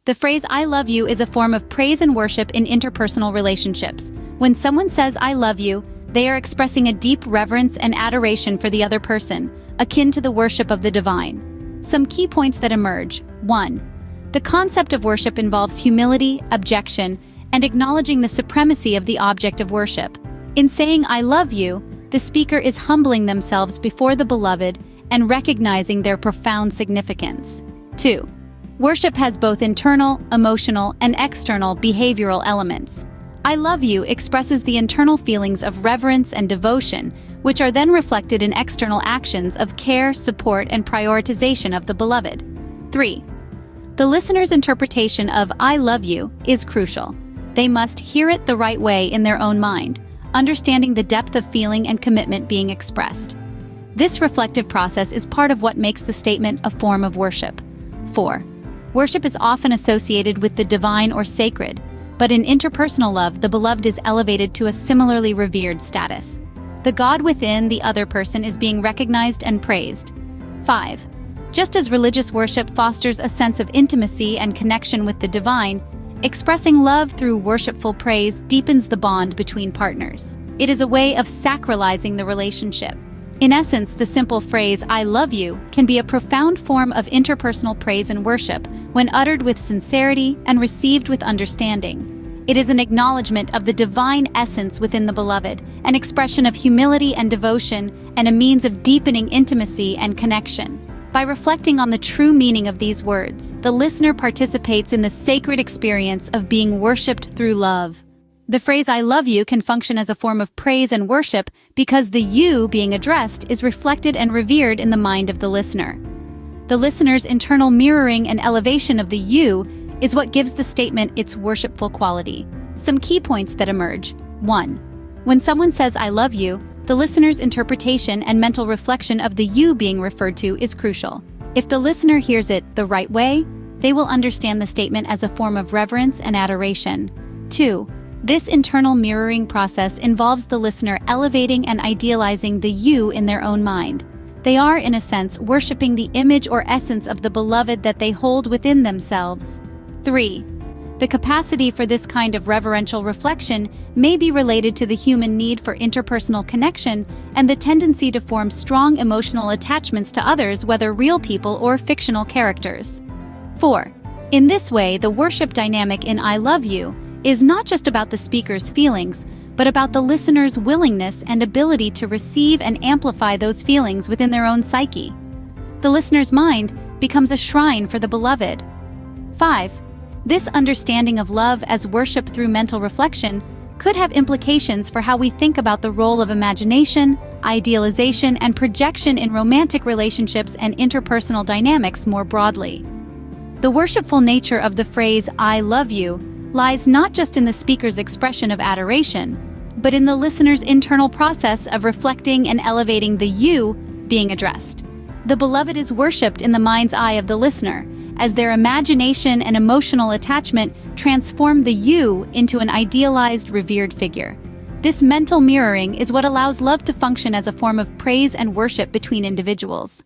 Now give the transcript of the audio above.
The phrase "I love you" is a form of praise and worship in interpersonal relationships. When someone says "I love you," they are expressing a deep reverence and adoration for the other person, akin to the worship of the divine. Some key points that emerge. 1. The concept of worship involves humility, objection, and acknowledging the supremacy of the object of worship. In saying "I love you," the speaker is humbling themselves before the beloved and recognizing their profound significance. 2. Worship has both internal, emotional, and external behavioral elements. "I love you" expresses the internal feelings of reverence and devotion, which are then reflected in external actions of care, support, and prioritization of the beloved. 3. The listener's interpretation of "I love you" is crucial. They must hear it the right way in their own mind, understanding the depth of feeling and commitment being expressed. This reflective process is part of what makes the statement a form of worship. 4. Worship is often associated with the divine or sacred, but in interpersonal love, the beloved is elevated to a similarly revered status. The God within the other person is being recognized and praised. 5. Just as religious worship fosters a sense of intimacy and connection with the divine, expressing love through worshipful praise deepens the bond between partners. It is a way of sacralizing the relationship. In essence, the simple phrase "I love you" can be a profound form of interpersonal praise and worship when uttered with sincerity and received with understanding. It is an acknowledgement of the divine essence within the beloved, an expression of humility and devotion, and a means of deepening intimacy and connection. By reflecting on the true meaning of these words, the listener participates in the sacred experience of being worshipped through love. The phrase "I love you" can function as a form of praise and worship because the "you" being addressed is reflected and revered in the mind of the listener. The listener's internal mirroring and elevation of the "you" is what gives the statement its worshipful quality. Some key points that emerge. 1. When someone says "I love you," the listener's interpretation and mental reflection of the "you" being referred to is crucial. If the listener hears it the right way, they will understand the statement as a form of reverence and adoration. 2. This internal mirroring process involves the listener elevating and idealizing the "you" in their own mind. They are, in a sense, worshiping the image or essence of the beloved that they hold within themselves. 3. The capacity for this kind of reverential reflection may be related to the human need for interpersonal connection and the tendency to form strong emotional attachments to others, whether real people or fictional characters. 4. In this way, the worship dynamic in "I love you" is not just about the speaker's feelings, but about the listener's willingness and ability to receive and amplify those feelings within their own psyche. The listener's mind becomes a shrine for the beloved. 5. This understanding of love as worship through mental reflection could have implications for how we think about the role of imagination, idealization, and projection in romantic relationships and interpersonal dynamics more broadly. The worshipful nature of the phrase "I love you" lies not just in the speaker's expression of adoration, but in the listener's internal process of reflecting and elevating the "you" being addressed. The beloved is worshipped in the mind's eye of the listener, as their imagination and emotional attachment transform the "you" into an idealized, revered figure. This mental mirroring is what allows love to function as a form of praise and worship between individuals.